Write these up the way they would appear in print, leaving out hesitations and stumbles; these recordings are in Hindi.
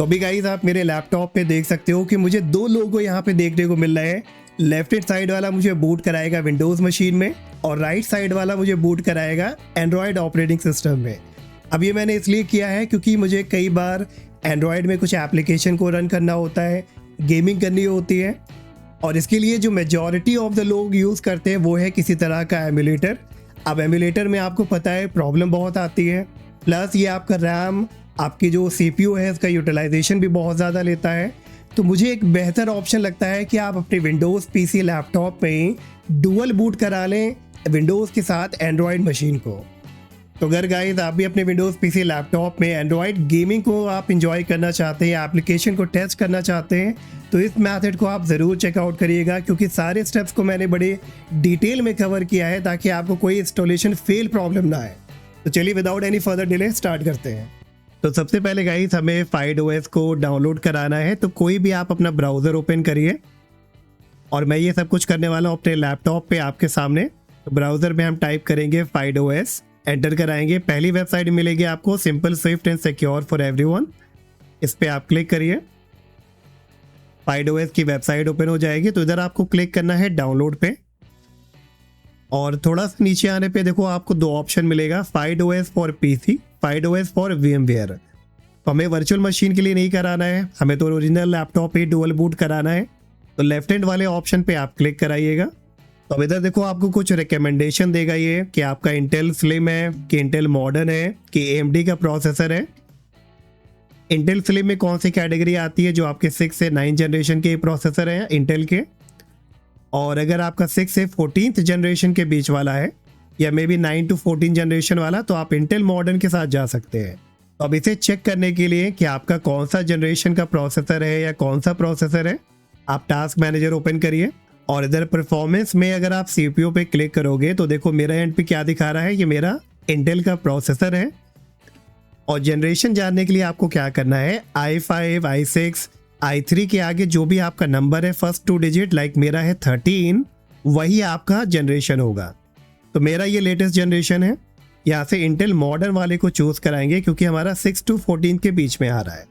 तो अभी गाइस आप मेरे लैपटॉप पे देख सकते हो कि मुझे दो लोगो यहाँ पे देखने को मिल रहे हैं। लेफ्ट हैंड साइड वाला मुझे बूट कराएगा विंडोज़ मशीन में और राइट साइड वाला मुझे बूट कराएगा एंड्रॉयड ऑपरेटिंग सिस्टम में। अब ये मैंने इसलिए किया है क्योंकि मुझे कई बार एंड्रॉयड में कुछ एप्लीकेशन को रन करना होता है, गेमिंग करनी होती है, और इसके लिए जो मेजॉरिटी ऑफ द लोग यूज़ करते हैं वो है किसी तरह का एमुलेटर। अब एमुलेटर में आपको पता है प्रॉब्लम बहुत आती है, प्लस ये आपका रैम, आपकी जो CPU है इसका यूटिलाइजेशन भी बहुत ज़्यादा लेता है। तो मुझे एक बेहतर ऑप्शन लगता है कि आप अपने विंडोज़ PC लैपटॉप में ही डुअल बूट करा लें विंडोज़ के साथ एंड्रॉयड मशीन को। तो अगर गाइस आप भी अपने विंडोज़ PC लैपटॉप में एंड्रॉयड गेमिंग को आप इंजॉय करना चाहते हैं, एप्लीकेशन को टेस्ट करना चाहते हैं, तो इस मेथड को आप ज़रूर चेकआउट करिएगा, क्योंकि सारे स्टेप्स को मैंने बड़े डिटेल में कवर किया है ताकि आपको कोई इंस्टॉलेशन फेल प्रॉब्लम ना आए। तो चलिए without any further delay start करते हैं। तो सबसे पहले गाइस हमें FidoOS को डाउनलोड कराना है। तो कोई भी आप अपना ब्राउज़र ओपन करिए और मैं ये सब कुछ करने वाला हूँ अपने लैपटॉप पे आपके सामने। तो ब्राउज़र में हम टाइप करेंगे FidoOS, एंटर कराएंगे। पहली वेबसाइट मिलेगी आपको simple, Swift and secure for everyone. इस पर आप क्लिक करिए, FidoOS की वेबसाइट ओपन हो जाएगी। तो इधर आपको क्लिक करना है डाउनलोड पे, और थोड़ा सा नीचे आने पे देखो आपको दो ऑप्शन मिलेगा, FidoOS for PC, FidoOS for VMware। तो हमें वर्चुअल मशीन के लिए नहीं कराना है, हमें तो ओरिजिनल लैपटॉप पे डुअल बूट कराना है। तो लेफ्ट हैंड वाले ऑप्शन पे आप क्लिक कराइएगा। तो अब इधर देखो आपको कुछ रिकमेंडेशन देगा ये कि आपका इंटेल स्लिम है कि इंटेल मॉडर्न है कि AMD का प्रोसेसर है। इंटेल स्लिम में कौन सी कैटेगरी आती है, जो आपके 6 से 9 जनरेशन के प्रोसेसर हैं इंटेल के, और अगर आपका 6 से 14th जनरेशन के बीच वाला है या मे बी 9 to 14 जनरेशन वाला, तो आप इंटेल मॉडर्न के साथ जा सकते हैं। तो अब इसे चेक करने के लिए कि आपका कौन सा जनरेशन का प्रोसेसर है या कौन सा प्रोसेसर है, आप टास्क मैनेजर ओपन करिए और इधर परफॉर्मेंस में अगर आप CPU पे क्लिक करोगे तो देखो मेरा एंड पे क्या दिखा रहा है, ये मेरा इंटेल का प्रोसेसर है। और जनरेशन जानने के लिए आपको क्या करना है, i5, i6, i3 के आगे जो भी आपका नंबर है फर्स्ट 2 डिजिट, लाइक मेरा है 13, वही आपका जनरेशन होगा। तो मेरा ये लेटेस्ट जनरेशन है। यहाँ से इंटेल मॉडर्न वाले को चूज कराएंगे क्योंकि हमारा 6 to 14 के बीच में आ रहा है।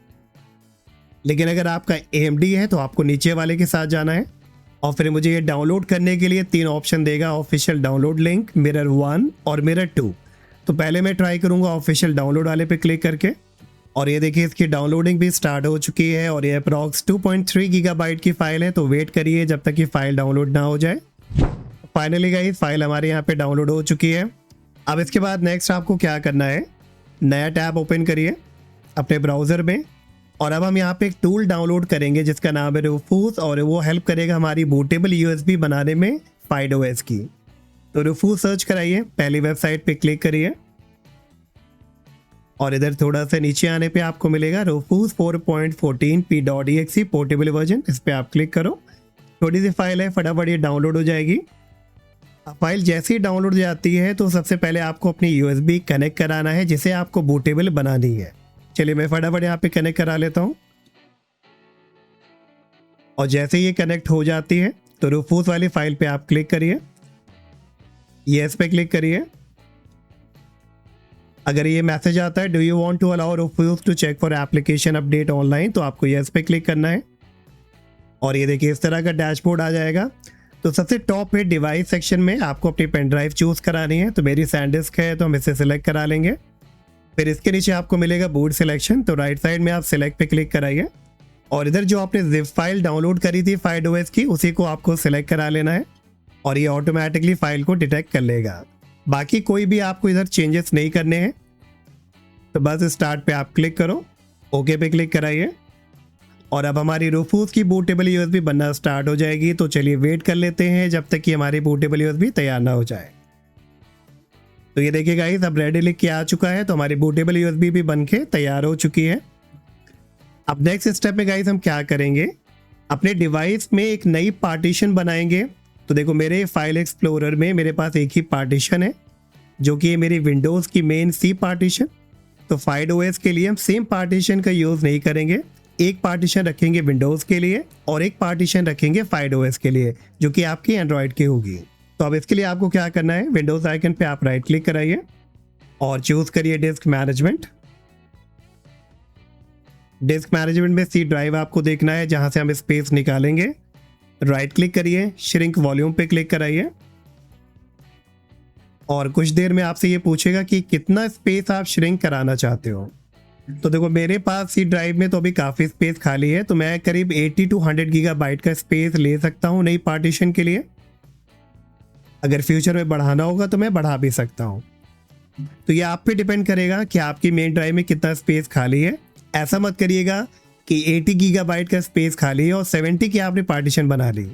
लेकिन अगर आपका AMD है तो आपको नीचे वाले के साथ जाना है, और फिर मुझे ये डाउनलोड करने के लिए 3 ऑप्शन देगा, ऑफिशियल डाउनलोड लिंक, मिरर 1 और मिरर 2। तो पहले मैं ट्राई करूँगा ऑफिशियल डाउनलोड वाले पे क्लिक करके, और ये देखिए इसकी डाउनलोडिंग भी स्टार्ट हो चुकी है और ये अप्रॉक्स 2.3 गीगाबाइट की फाइल है। तो वेट करिए जब तक ये फाइल डाउनलोड ना हो जाए। फाइनली गाइस फाइल हमारे यहाँ पे डाउनलोड हो चुकी है। अब इसके बाद नेक्स्ट आपको क्या करना है, नया टैब ओपन करिए अपने ब्राउज़र में, और अब हम यहाँ पे एक टूल डाउनलोड करेंगे जिसका नाम है Rufus, और वो हेल्प करेगा हमारी बूटेबल USB बनाने में FidoOS की। तो Rufus सर्च कराइए, पहली वेबसाइट पे क्लिक करिए और इधर थोड़ा सा नीचे आने पे आपको मिलेगा Rufus 4.14 p.exe पोर्टेबल वर्जन। इस पर आप क्लिक करो। छोटी सी फाइल है, फटाफट ये डाउनलोड हो जाएगी। फाइल जैसे ही डाउनलोड हो जाती है तो सबसे पहले आपको अपनी USB कनेक्ट कराना है जिसे आपको बूटेबल बनानी है। चलिए मैं फटाफट यहाँ पे कनेक्ट करा लेता हूँ, और जैसे ये कनेक्ट हो जाती है तो Rufus वाली फाइल पे आप क्लिक करिए, यस पे क्लिक करिए। अगर ये मैसेज आता है do you want to allow Rufus to check for application update online, तो आपको यस पे क्लिक करना है, और ये देखिए इस तरह का डैशबोर्ड आ जाएगा। तो सबसे टॉप पे डिवाइस सेक्शन में आपको अपनी पेन ड्राइव चूज करानी है। तो मेरी SanDisk है तो हम इसे सिलेक्ट करा लेंगे। फिर इसके नीचे आपको मिलेगा बूट सिलेक्शन, तो राइट साइड में आप सिलेक्ट पे क्लिक कराइए, और इधर जो आपने जिप फाइल डाउनलोड करी थी FidoOS की उसी को आपको सिलेक्ट करा लेना है, और ये ऑटोमेटिकली फाइल को डिटेक्ट कर लेगा। बाकी कोई भी आपको इधर चेंजेस नहीं करने हैं। तो बस स्टार्ट पे आप क्लिक करो, ओके पे क्लिक कराइए, और अब हमारी Rufus की बूटेबल USB बनना स्टार्ट हो जाएगी। तो चलिए वेट कर लेते हैं जब तक कि हमारी बूटेबल USB तैयार ना हो जाए। तो ये देखिए गाइस अब रेडी लिख के आ चुका है, तो हमारी बूटेबल USB भी बन के तैयार हो चुकी है। अब नेक्स्ट स्टेप में गाइस हम क्या करेंगे, अपने डिवाइस में एक नई पार्टीशन बनाएंगे। तो देखो मेरे फाइल एक्सप्लोरर में मेरे पास एक ही पार्टीशन है जो कि मेरी विंडोज़ की मेन C पार्टीशन। तो FidoOS के लिए हम सेम पार्टीशन का यूज़ नहीं करेंगे, एक पार्टीशन रखेंगे विंडोज़ के लिए और एक पार्टीशन रखेंगे FidoOS के लिए, जो कि आपकी एंड्रॉयड की होगी। तो अब इसके लिए आपको क्या करना है, विंडोज़ आइकन पे आप राइट क्लिक कराइए और चूज़ करिए डिस्क मैनेजमेंट। डिस्क मैनेजमेंट में सी ड्राइव आपको देखना है जहां से हम स्पेस निकालेंगे। राइट क्लिक करिए, श्रिंक वॉल्यूम पे क्लिक कराइए और कुछ देर में आपसे ये पूछेगा कि कितना स्पेस आप श्रिंक कराना चाहते हो। तो देखो मेरे पास सी ड्राइव में तो अभी काफ़ी स्पेस खाली है, तो मैं करीब 80 to 100 गीगाबाइट का स्पेस ले सकता हूँ नई पार्टीशन के लिए। अगर फ्यूचर में बढ़ाना होगा तो मैं बढ़ा भी सकता हूँ। तो ये आप पे डिपेंड करेगा कि आपकी मेन ड्राइव में कितना स्पेस खाली है। ऐसा मत करिएगा कि 80 गीगाबाइट का स्पेस खाली है और 70 की आपने पार्टीशन बना ली।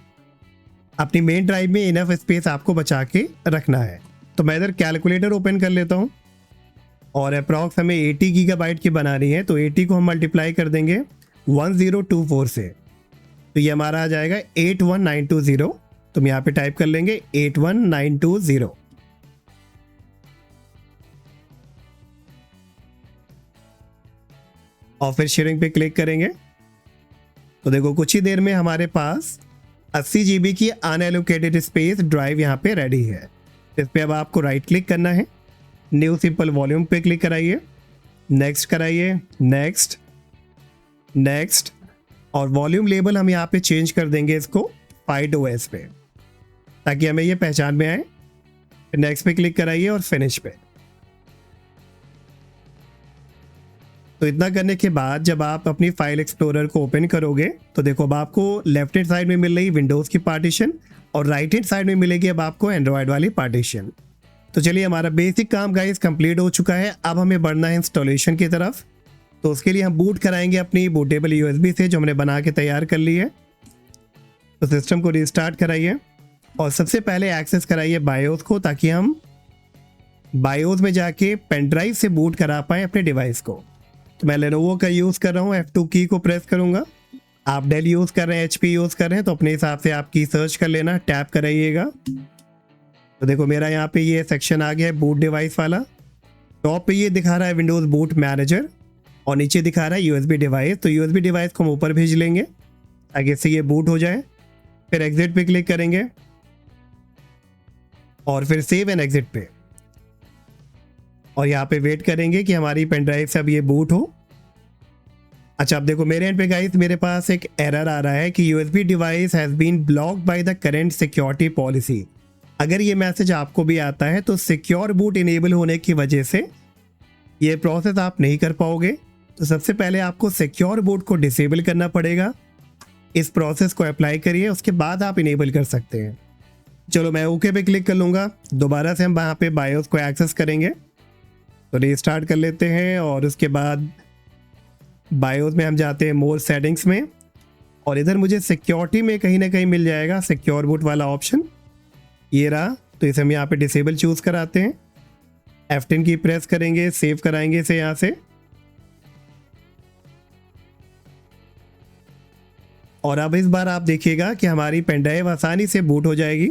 अपनी मेन ड्राइव में इनफ स्पेस आपको बचा के रखना है। तो मैं इधर कैलकुलेटर ओपन कर लेता हूँ और अप्रॉक्स हमें 80 गीगाबाइट की बनानी है, तो 80 को हम मल्टीप्लाई कर देंगे 1024 से, तो ये हमारा आ जाएगा 81920। तो हम यहाँ पे टाइप कर लेंगे 81920 और फिर शेयरिंग पे क्लिक करेंगे। तो देखो कुछ ही देर में हमारे पास 80 GB की अनएलोकेटेड स्पेस ड्राइव यहाँ पे रेडी है। इस पे अब आपको राइट क्लिक करना है, न्यू सिंपल वॉल्यूम पे क्लिक कराइए, नेक्स्ट कराइए, नेक्स्ट नेक्स्ट, और वॉल्यूम लेबल हम यहाँ पे चेंज कर देंगे इसको FidoOS पे, ताकि हमें ये पहचान में आए। नेक्स्ट पे क्लिक कराइए और फिनिश पे। तो इतना करने के बाद जब आप अपनी फाइल एक्सप्लोरर को ओपन करोगे तो देखो अब आपको लेफ्ट हैंड साइड में मिल रही विंडोज़ की पार्टीशन और राइट हैंड साइड में मिलेगी अब आपको एंड्रॉयड वाली पार्टीशन। तो चलिए हमारा बेसिक काम गाइस कंप्लीट हो चुका है। अब हमें बढ़ना है इंस्टॉलेशन की तरफ। तो उसके लिए हम बूट कराएंगे अपनी बूटेबल USB से जो हमने बना के तैयार कर ली है। तो सिस्टम को रिस्टार्ट कराइए और सबसे पहले एक्सेस कराइए बायोस को, ताकि हम बायोस में जाके पेन ड्राइव से बूट करा पाए अपने डिवाइस को। तो मैं लेनोवो का यूज़ कर रहा हूँ, F2 की को प्रेस करूँगा। आप डेल यूज़ कर रहे हैं, HP यूज़ कर रहे हैं, तो अपने हिसाब से आप की सर्च कर लेना, टैप कराइएगा। तो देखो मेरा यहाँ पे ये सेक्शन आ गया है बूट डिवाइस वाला। टॉप पे ये दिखा रहा है विंडोज़ बूट मैनेजर और नीचे दिखा रहा है USB डिवाइस। तो USB डिवाइस को हम ऊपर भेज लेंगे आगे से ये बूट हो जाए। फिर एग्जिट पे क्लिक करेंगे और फिर सेव एंड एग्जिट पे, और यहाँ पे वेट करेंगे कि हमारी पेन ड्राइव से अब ये बूट हो। अच्छा अब देखो मेरे एंड पे गाइस मेरे पास एक एरर आ रहा है कि USB device has been blocked by the current security policy. अगर ये मैसेज आपको भी आता है तो सिक्योर बूट इनेबल होने की वजह से ये प्रोसेस आप नहीं कर पाओगे। तो सबसे पहले आपको सिक्योर बूट को डिसेबल करना पड़ेगा। इस प्रोसेस को अप्लाई करिए, उसके बाद आप इनेबल कर सकते हैं। चलो मैं ओके पे क्लिक कर लूँगा। दोबारा से हम वहाँ पे बायोस को एक्सेस करेंगे, तो रीस्टार्ट कर लेते हैं और उसके बाद बायोस में हम जाते हैं मोर सेटिंग्स में, और इधर मुझे सिक्योरिटी में कहीं ना कहीं मिल जाएगा सिक्योर बूट वाला ऑप्शन, ये रहा। तो इसे हम यहाँ पे डिसेबल चूज़ कराते हैं, F10 की प्रेस करेंगे, सेव कराएंगे इसे यहाँ से, और अब इस बार आप देखिएगा कि हमारी पेन ड्राइव आसानी से बूट हो जाएगी।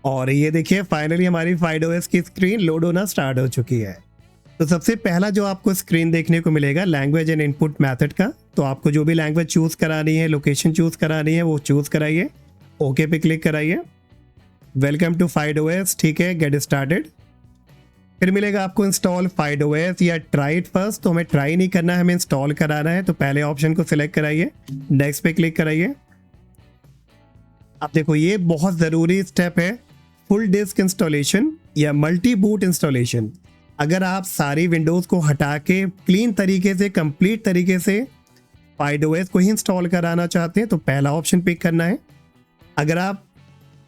और ये देखिए फाइनली हमारी FidoOS की स्क्रीन लोड होना स्टार्ट हो चुकी है। तो सबसे पहला जो आपको स्क्रीन देखने को मिलेगा लैंग्वेज एंड इनपुट मेथड का। तो आपको जो भी लैंग्वेज चूज़ करानी है, लोकेशन चूज़ करानी है, वो चूज़ कराइए, ओके पे क्लिक कराइए। वेलकम टू FidoOS, ठीक है, गेट स्टार्टेड। फिर मिलेगा आपको इंस्टॉल FidoOS या ट्राई इट फर्स्ट। तो हमें ट्राई नहीं करना है, हमें इंस्टॉल कराना है। तो पहले ऑप्शन को सिलेक्ट कराइए, नेक्स्ट पे क्लिक कराइए। अब देखो ये बहुत ज़रूरी स्टेप है, फुल डिस्क इंस्टॉलेशन या मल्टी बूट इंस्टॉलेशन। अगर आप सारी विंडोज़ को हटा के क्लीन तरीके से, कंप्लीट तरीके से FidoOS को ही इंस्टॉल कराना चाहते हैं तो पहला ऑप्शन पिक करना है। अगर आप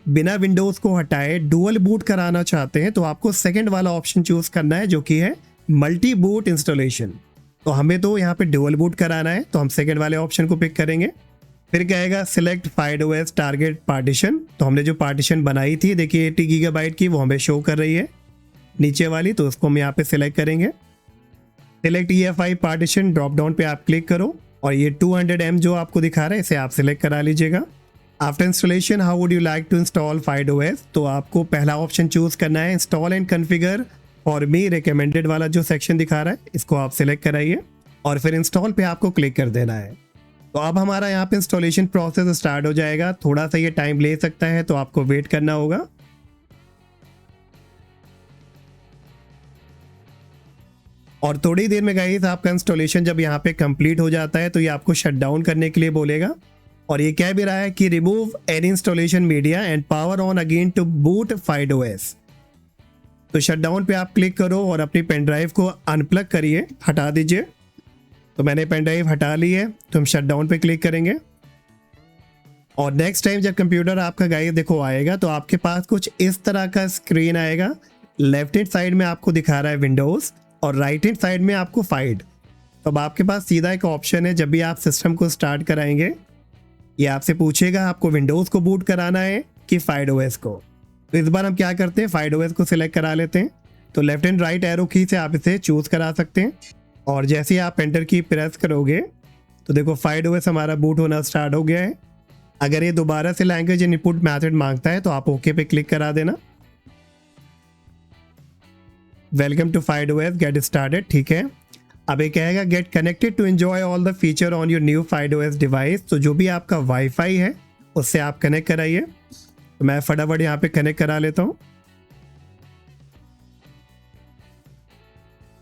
बिना विंडोज़ को हटाए डुअल बूट कराना चाहते हैं तो आपको सेकंड वाला ऑप्शन चूज़ करना है, जो कि है मल्टी बूट इंस्टॉलेशन। तो हमें तो यहाँ पे डुअल बूट कराना है, तो हम सेकंड वाले ऑप्शन को पिक करेंगे। फिर कहेगा सिलेक्ट FidoOS टारगेट पार्टीशन। तो हमने जो पार्टीशन बनाई थी देखिए 80 गीगाबाइट की, वो हमें शो कर रही है नीचे वाली, तो उसको हम यहाँ पे सिलेक्ट करेंगे। Select EFI partition, drop down पे आप क्लिक करो और ये 200M जो आपको दिखा रहा है इसे आप सिलेक्ट करा लीजिएगा। After installation how would you like to install FidoOS। तो आपको पहला ऑप्शन चूज़ करना है इंस्टॉल एंड कन्फिगर और मी रिकमेंडेड वाला जो सेक्शन दिखा रहा है इसको आप सिलेक्ट कराइए और फिर इंस्टॉल पे आपको क्लिक कर देना है। तो अब हमारा यहाँ पे इंस्टॉलेशन प्रोसेस स्टार्ट हो जाएगा। थोड़ा सा ये टाइम ले सकता है, तो आपको वेट करना होगा। और थोड़ी देर में गाइस आपका इंस्टॉलेशन जब यहाँ पे कंप्लीट हो जाता है तो ये आपको शट डाउन करने के लिए बोलेगा, और ये कह भी रहा है कि remove any installation media and power on again to boot FidoOS। तो शट डाउन पे आप क्लिक करो और अपनी पेन ड्राइव को अनप्लग करिए, हटा दीजिए। तो मैंने पेन ड्राइव हटा ली है, तो हम शट डाउन पे क्लिक करेंगे। और नेक्स्ट टाइम जब कंप्यूटर आपका गाइस देखो आएगा तो आपके पास कुछ इस तरह का स्क्रीन आएगा। लेफ्ट हैंड साइड में आपको दिखा रहा है विंडोज़ और राइट हैंड साइड में आपको फाइड। तो अब आपके पास सीधा एक ऑप्शन है, जब भी आप सिस्टम को स्टार्ट कराएंगे ये आपसे पूछेगा आपको विंडोज़ को बूट कराना है कि FidoOS को। तो इस बार हम क्या करते हैं, FidoOS को सिलेक्ट करा लेते हैं। तो लेफ्ट एंड राइट एरो की से आप इसे चूज़ करा सकते हैं, और जैसे ही आप एंटर की प्रेस करोगे तो देखो FidoOS हमारा बूट होना स्टार्ट हो गया है। अगर ये दोबारा से लैंग्वेज इनपुट मेथड मांगता है तो आप ओके पे क्लिक करा देना। Welcome to FidoOS, get started, ठीक है। अब ये कहेगा get connected to enjoy all the feature on your new FidoOS device. तो जो भी आपका वाईफाई है उससे आप कनेक्ट कराइए। तो मैं फटाफट यहाँ पे कनेक्ट करा लेता हूँ।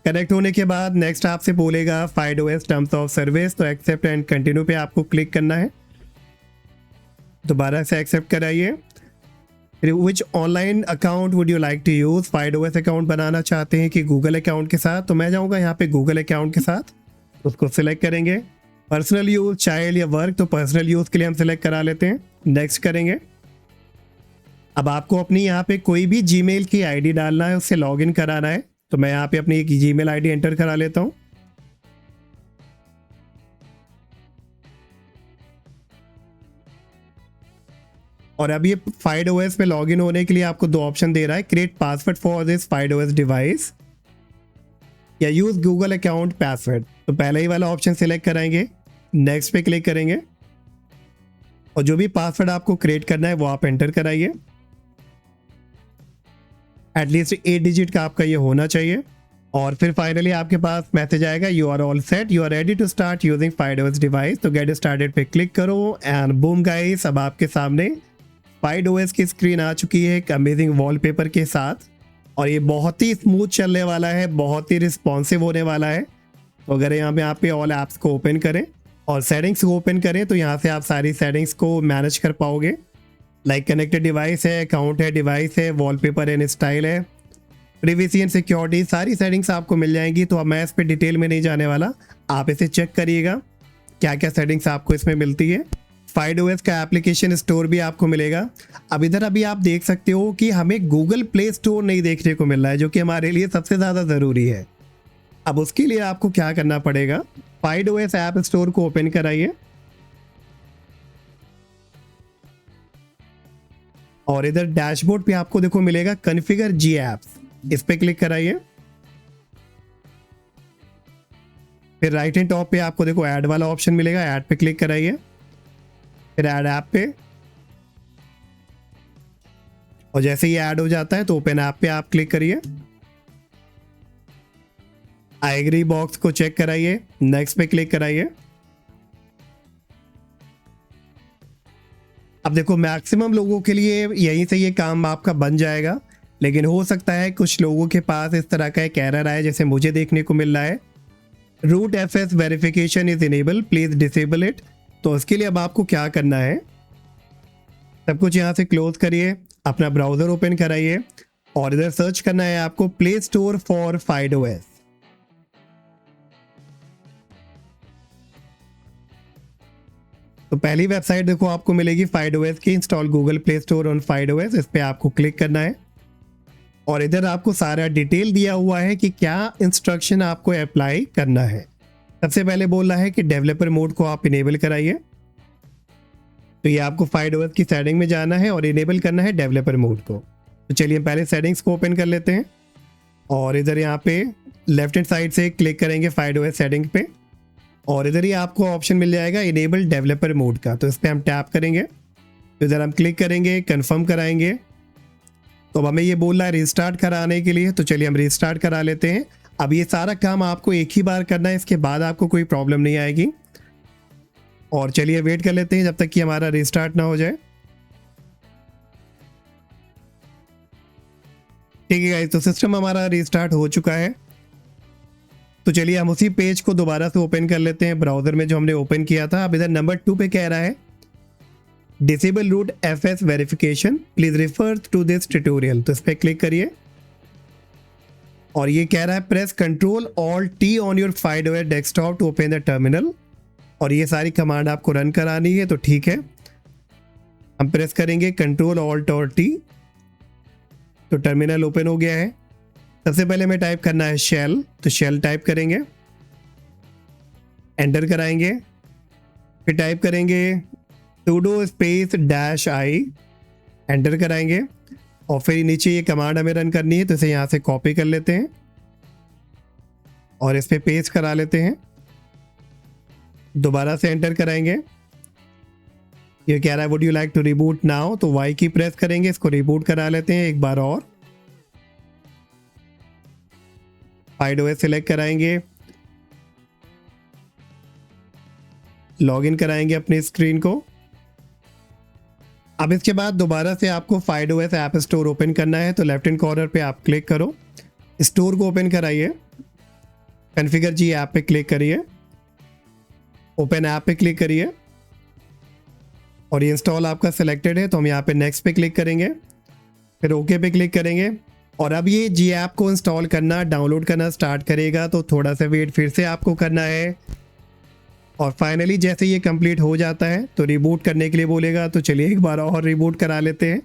कनेक्ट होने के बाद नेक्स्ट आपसे बोलेगा FidoOS टर्म्स ऑफ सर्विस, तो एक्सेप्ट एंड कंटिन्यू पे आपको क्लिक करना है। दोबारा से एक्सेप्ट कराइए। Which online account would you like to use, FidoOS account बनाना चाहते हैं कि गूगल अकाउंट के साथ। तो मैं जाऊँगा यहाँ पे गूगल अकाउंट के साथ, उसको सिलेक्ट करेंगे। पर्सनल यूज़, चाइल्ड या वर्क, तो पर्सनल यूज़ के लिए हम सिलेक्ट करा लेते हैं, नेक्स्ट करेंगे। अब आपको अपनी यहाँ पे कोई भी जीमेल की आईडी डालना है, उससे लॉगिन कराना है। तो मैं यहाँ पे अपनी एक जीमेल आईडी एंटर करा लेता हूँ। और अब ये FidoOS में लॉगिन होने के लिए आपको दो ऑप्शन दे रहा है, create password for this FidoOS device या यूज गूगल अकाउंट पासवर्ड। तो पहले ही वाला ऑप्शन सिलेक्ट कराएंगे, नेक्स्ट पे क्लिक करेंगे, और जो भी पासवर्ड आपको क्रिएट करना है वो आप एंटर कराइए। एटलीस्ट 8 डिजिट का आपका ये होना चाहिए। और फिर फाइनली आपके पास मैसेज आएगा, you are all set, you are ready to start using FidoOS device. तो गेट स्टार्टेड पे क्लिक करो एंड बूम गाइस, अब आपके सामने FidoOS की स्क्रीन आ चुकी है एक अमेजिंग वॉलपेपर के साथ, और ये बहुत ही स्मूथ चलने वाला है, बहुत ही रिस्पॉन्सिव होने वाला है। तो अगर यहाँ पे ऑल ऐप्स को ओपन करें और सेटिंग्स को ओपन करें तो यहाँ से आप सारी सेटिंग्स को मैनेज कर पाओगे, लाइक कनेक्टेड डिवाइस है, अकाउंट है, डिवाइस है, वॉलपेपर एंड स्टाइल है, प्रिवेसी एंड सिक्योरिटी, सारी सेटिंग्स आपको मिल जाएंगी। तो अब मैं इस पर डिटेल में नहीं जाने वाला, आप इसे चेक करिएगा क्या क्या सेटिंग्स आपको इसमें मिलती है। FidoOS का एप्लीकेशन स्टोर भी आपको मिलेगा। अब इधर अभी आप देख सकते हो कि हमें गूगल प्ले स्टोर नहीं देखने को मिल रहा है, जो कि हमारे लिए सबसे ज़्यादा ज़रूरी है। अब उसके लिए आपको क्या करना पड़ेगा, FidoOS ऐप स्टोर को ओपन कराइए, और इधर डैशबोर्ड पे आपको देखो मिलेगा कॉन्फ़िगर जी ऐप्स, इस पे क्लिक कराइए। फिर राइट हैंड टॉप पे आपको देखो ऐड वाला ऑप्शन मिलेगा, ऐड पे क्लिक कराइए। फिर ऐड ऐप पे, और जैसे ही ऐड हो जाता है तो ओपन ऐप पे आप क्लिक करिए। आई एग्री बॉक्स को चेक कराइए, नेक्स्ट पे क्लिक कराइए। अब देखो मैक्सिमम लोगों के लिए यहीं से ये काम आपका बन जाएगा, लेकिन हो सकता है कुछ लोगों के पास इस तरह का एक एरर आए, जैसे मुझे देखने को मिल रहा है, root FS verification is enable, please disable it. तो उसके लिए अब आपको क्या करना है, सब कुछ यहाँ से क्लोज करिए, अपना ब्राउजर ओपन कराइए, और इधर सर्च करना है आपको प्ले स्टोर फॉर FidoOS। तो पहली वेबसाइट देखो आपको मिलेगी FidoOS की, install Google play store on FidoOS, इस पे आपको क्लिक करना है, और इधर आपको सारा डिटेल दिया हुआ है कि क्या इंस्ट्रक्शन आपको अप्लाई करना है। सबसे पहले बोल रहा है कि डेवलपर मोड को आप इनेबल कराइए। तो ये आपको FidoOS की सेटिंग में जाना है और इनेबल करना है डेवलपर मोड को। तो चलिए पहले सेटिंग्स को ओपन कर लेते हैं, और इधर यहाँ पे लेफ्ट हैंड साइड से क्लिक करेंगे FidoOS सेटिंग पे, और इधर ही आपको ऑप्शन मिल जाएगा इनेबल डेवलपर मोड का। तो इस पर हम टैप करेंगे, तो इधर हम क्लिक करेंगे, कंफर्म कराएंगे। तो अब हमें ये बोल रहा है रिस्टार्ट कराने के लिए, तो चलिए हम रिस्टार्ट करा लेते हैं। अब ये सारा काम आपको एक ही बार करना है, इसके बाद आपको कोई प्रॉब्लम नहीं आएगी। और चलिए वेट कर लेते हैं जब तक कि हमारा रिस्टार्ट ना हो जाए। ठीक है गाइस, तो सिस्टम हमारा रिस्टार्ट हो चुका है। तो चलिए हम उसी पेज को दोबारा से ओपन कर लेते हैं ब्राउजर में जो हमने ओपन किया था। अब इधर नंबर 2 पे कह रहा है disable root FS verification, please refer to this tutorial. तो इस पर क्लिक करिए और ये कह रहा है press Ctrl+Alt+T on your FidoS desktop to open the terminal. और ये सारी कमांड आपको रन करानी है, तो ठीक है हम प्रेस करेंगे Ctrl+Alt+T, तो टर्मिनल ओपन हो गया है। सबसे पहले हमें टाइप करना है शेल, तो शेल टाइप करेंगे, एंटर कराएंगे, फिर टाइप करेंगे sudo -i, एंटर कराएंगे और फिर नीचे ये कमांड हमें रन करनी है, तो इसे यहाँ से कॉपी कर लेते हैं और इस पे पेस्ट करा लेते हैं। दोबारा से एंटर कराएंगे, ये कह रहा है would you like to reboot now, तो वाई की प्रेस करेंगे, इसको रिबूट करा लेते हैं एक बार और। FidoS सिलेक्ट कराएंगे, लॉगिन कराएंगे अपनी स्क्रीन को। अब इसके बाद दोबारा से आपको FidoS ऐप स्टोर ओपन करना है, तो लेफ्ट हैंड कॉर्नर पे आप क्लिक करो, स्टोर को ओपन कराइए, कॉन्फ़िगर जी ऐप पे क्लिक करिए, ओपन ऐप पे क्लिक करिए और ये इंस्टॉल आपका सिलेक्टेड है, तो हम यहाँ पे नेक्स्ट पे क्लिक करेंगे, फिर ओके पे क्लिक करेंगे और अब ये जी ऐप को इंस्टॉल करना, डाउनलोड करना स्टार्ट करेगा, तो थोड़ा सा वेट फिर से आपको करना है। और फाइनली जैसे ये कंप्लीट हो जाता है तो रिबूट करने के लिए बोलेगा, तो चलिए एक बार और रिबूट करा लेते हैं।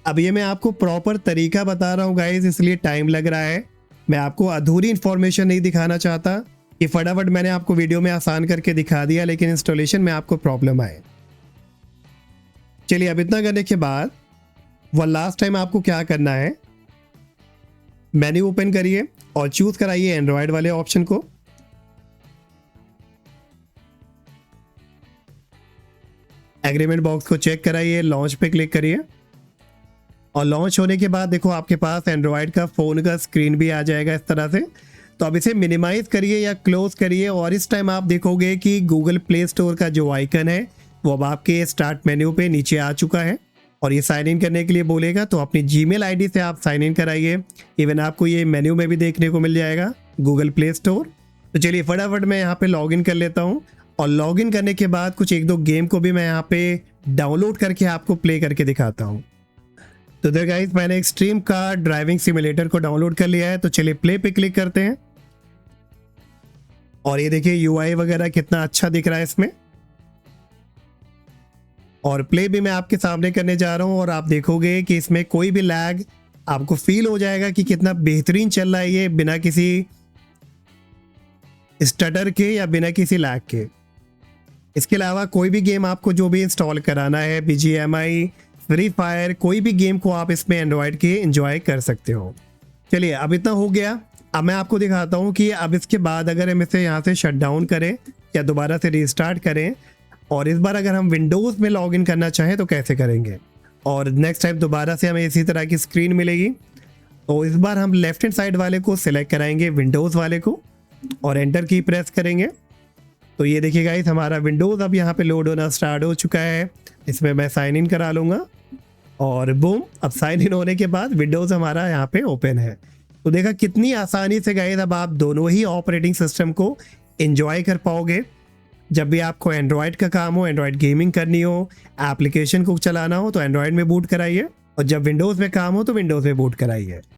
अब ये मैं आपको प्रॉपर तरीका बता रहा हूँ गाइस, इसलिए टाइम लग रहा है। मैं आपको अधूरी इंफॉर्मेशन नहीं दिखाना चाहता कि फटाफट मैंने आपको वीडियो में आसान करके दिखा दिया लेकिन इंस्टॉलेशन में आपको प्रॉब्लम आए। चलिए अब इतना करने के बाद वन लास्ट टाइम आपको क्या करना है, मेन्यू ओपन करिए और चूज कराइए एंड्रॉयड वाले ऑप्शन को। एग्रीमेंट बॉक्स को चेक कराइए, लॉन्च पे क्लिक करिए और लॉन्च होने के बाद देखो आपके पास एंड्रॉयड का फोन का स्क्रीन भी आ जाएगा इस तरह से। तो अब इसे मिनिमाइज करिए या क्लोज करिए और इस टाइम आप देखोगे कि गूगल प्ले स्टोर का जो आइकन है वो अब आपके स्टार्ट मेन्यू पे नीचे आ चुका है और ये साइन इन करने के लिए बोलेगा, तो अपनी जीमेल आईडी से आप साइन इन कराइए। इवन आपको ये मेन्यू में भी देखने को मिल जाएगा गूगल प्ले स्टोर। तो चलिए फटाफट मैं यहाँ पे लॉग इन कर लेता हूँ और लॉग इन करने के बाद कुछ एक दो गेम को भी मैं यहाँ पे डाउनलोड करके आपको प्ले करके दिखाता हूँ। तो देयर गाइस मैंने एक्सट्रीम कार ड्राइविंग सिमुलेटर को डाउनलोड कर लिया है, तो चलिए प्ले पे क्लिक करते हैं और ये देखिए यूआई वगैरह कितना अच्छा दिख रहा है इसमें। और प्ले भी मैं आपके सामने करने जा रहा हूं और आप देखोगे कि इसमें कोई भी लैग आपको फील हो जाएगा कि कितना बेहतरीन चल रहा है ये, बिना किसी स्टटर के या बिना किसी लैग के। इसके अलावा कोई भी गेम आपको जो भी इंस्टॉल कराना है, BGMI, फ्री फायर, कोई भी गेम को आप इसमें एंड्रॉयड के एंजॉय कर सकते हो। चलिए अब इतना हो गया, अब मैं आपको दिखाता हूँ कि अब इसके बाद अगर हम इसे यहाँ से शट डाउन करें या दोबारा से रीस्टार्ट करें और इस बार अगर हम विंडोज़ में लॉगिन करना चाहें तो कैसे करेंगे। और नेक्स्ट टाइम दोबारा से हमें इसी तरह की स्क्रीन मिलेगी, तो इस बार हम लेफ्ट हैंड साइड वाले को सिलेक्ट कराएंगे, विंडोज़ वाले को, और एंटर की प्रेस करेंगे। तो ये देखिए गाइस हमारा विंडोज़ अब यहाँ पे लोड होना स्टार्ट हो चुका है। इसमें मैं साइन इन करा लूँगा और बूम, अब साइन इन होने के बाद विंडोज़ हमारा यहाँ पे ओपन है। तो देखा कितनी आसानी से गाइस अब आप दोनों ही ऑपरेटिंग सिस्टम को एंजॉय कर पाओगे। जब भी आपको एंड्रॉयड का काम हो, एंड्रॉयड गेमिंग करनी हो, एप्लीकेशन को चलाना हो तो एंड्रॉयड में बूट कराइए और जब विंडोज़ में काम हो तो विंडोज़ में बूट कराइए।